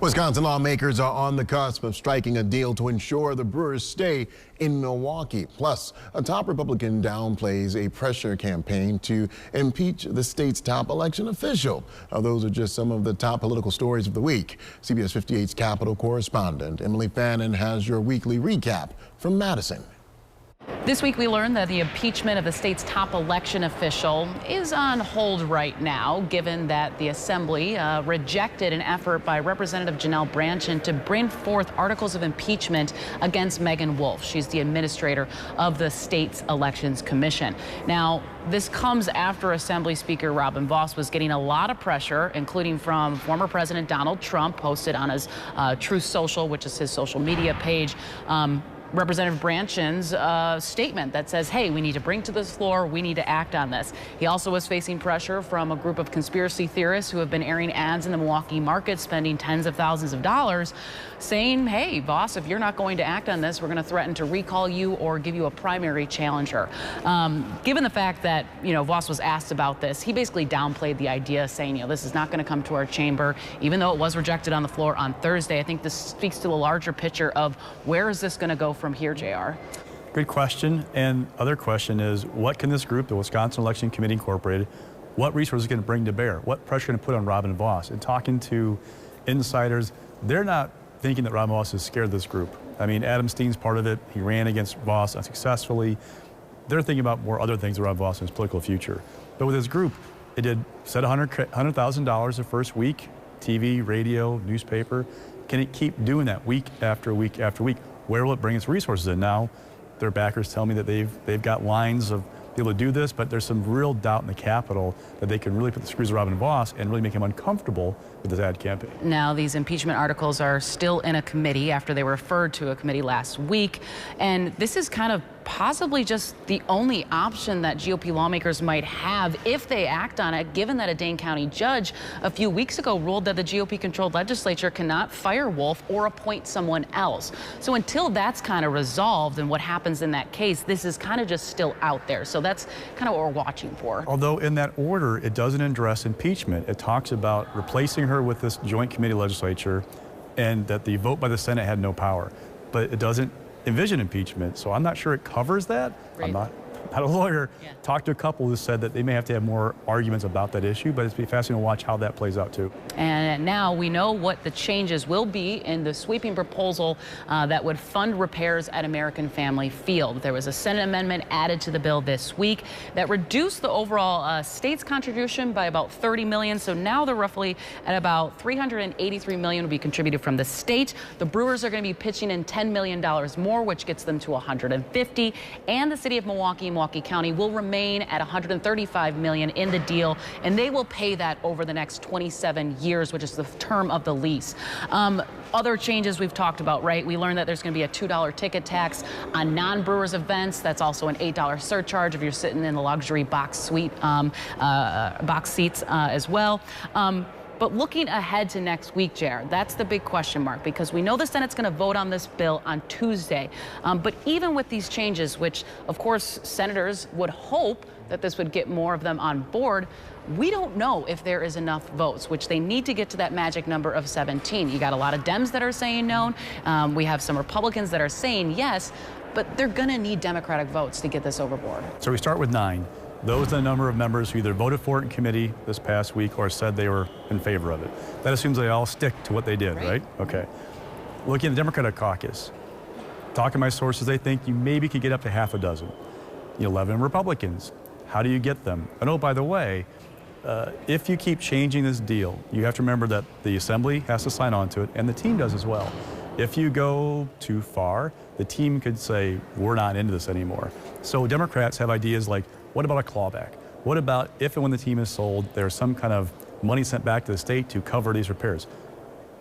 Wisconsin lawmakers are on the cusp of striking a deal to ensure the Brewers stay in Milwaukee. Plus, a top Republican downplays a pressure campaign to impeach the state's top election official. Those are just some of the top political stories of the week. CBS 58's Capitol correspondent Emily Fannin has your weekly recap from Madison. This week we learned that the impeachment of the state's top election official is on hold right now, given that the Assembly rejected an effort by Representative Janelle Brandtjen to bring forth articles of impeachment against Megan Wolf. She's the administrator of the state's Elections Commission. Now, this comes after Assembly Speaker Robin Vos was getting a lot of pressure, including from former President Donald Trump, posted on his Truth Social, which is his social media page. Representative Brandtjen's statement that says, hey, we need to bring to this floor, we need to act on this. He also was facing pressure from a group of conspiracy theorists who have been airing ads in the Milwaukee market, spending tens of thousands of dollars, saying, hey, boss, if you're not going to act on this, we're going to threaten to recall you or give you a primary challenger. Given the fact that, Vos was asked about this, he basically downplayed the idea, saying, this is not going to come to our chamber, even though it was rejected on the floor on Thursday. I think this speaks to a larger picture of where is this going to go from here, JR? Good question. And other question is, what can this group, the Wisconsin Election Committee Incorporated, what resources can it bring to bear? What pressure can it put on Robin Vos? And talking to insiders, they're not thinking that Robin Vos is scared of this group. I mean, Adam Steen's part of it. He ran against Vos unsuccessfully. They're thinking about more other things around Vos in his political future. But with this group, it did set $100,000 the first week, TV, radio, newspaper. Can it keep doing that week after week after week? Where will it bring its resources in? Now, their backers tell me that they've got lines of people to do this, but there's some real doubt in the Capitol that they can really put the screws on Robin Vos and really make him uncomfortable with this ad campaign. Now, these impeachment articles are still in a committee after they were referred to a committee last week, and this is kind of possibly just the only option that GOP lawmakers might have if they act on it, given that a Dane County judge a few weeks ago ruled that the GOP-controlled legislature cannot fire Wolf or appoint someone else. So until that's kind of resolved and what happens in that case, this is kind of just still out there. So that's kind of what we're watching for. Although in that order, it doesn't address impeachment. It talks about replacing her with this joint committee legislature and that the vote by the Senate had no power. But it doesn't envision impeachment, so I'm not sure it covers that. Right. I'm not a lawyer. Yeah. Talked to a couple who said that they may have to have more arguments about that issue, but it's be fascinating to watch how that plays out too. And now we know what the changes will be in the sweeping proposal that would fund repairs at American Family Field. There was a Senate amendment added to the bill this week that reduced the overall state's contribution by about $30 million. So now they're roughly at about $383 million will be contributed from the state. The Brewers are going to be pitching in $10 million more, which gets them to $150, and the city of Milwaukee County will remain at $135 million in the deal, and they will pay that over the next 27 years, which is the term of the lease. Other changes we've talked about, right? We learned that there's going to be a $2 ticket tax on non-Brewers events. That's also an $8 surcharge if you're sitting in the luxury box suite, box seats as well. But looking ahead to next week, Jared, that's the big question mark, because we know the Senate's going to vote on this bill on Tuesday. But even with these changes, which, of course, senators would hope that this would get more of them on board, we don't know if there is enough votes, which they need to get to that magic number of 17. You got a lot of Dems that are saying no. We have some Republicans that are saying yes, but they're going to need Democratic votes to get this overboard. So we start with 9. Those are the number of members who either voted for it in committee this past week or said they were in favor of it. That assumes they all stick to what they did, right? Okay. Looking at the Democratic caucus, talking to my sources, they think you maybe could get up to half a dozen. 11 Republicans. How do you get them? And oh, by the way, if you keep changing this deal, you have to remember that the Assembly has to sign on to it, and the team does as well. If you go too far, the team could say, we're not into this anymore. So Democrats have ideas like, what about a clawback? What about if and when the team is sold, there's some kind of money sent back to the state to cover these repairs?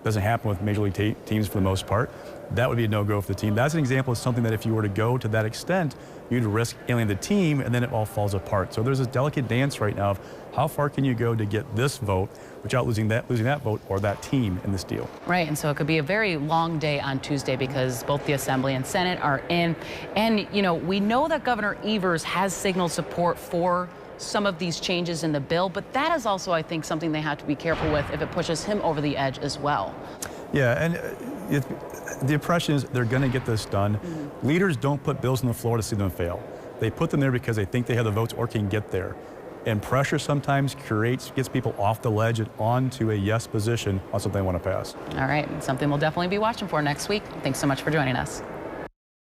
Doesn't happen with major league teams for the most part. That would be a no-go for the team. That's an example of something that if you were to go to that extent, you'd risk alienating the team, and then it all falls apart. So there's this delicate dance right now of how far can you go to get this vote without losing that vote or that team in this deal. Right, and so it could be a very long day on Tuesday because both the Assembly and Senate are in. And, we know that Governor Evers has signaled support for some of these changes in the bill, but that is also, I think, something they have to be careful with if it pushes him over the edge as well. Yeah, and the impression is they're going to get this done. Leaders don't put bills on the floor to see them fail. They put them there because they think they have the votes or can get there. And pressure sometimes gets people off the ledge and onto a yes position on something they want to pass. All right, something we'll definitely be watching for next week. Thanks so much for joining us.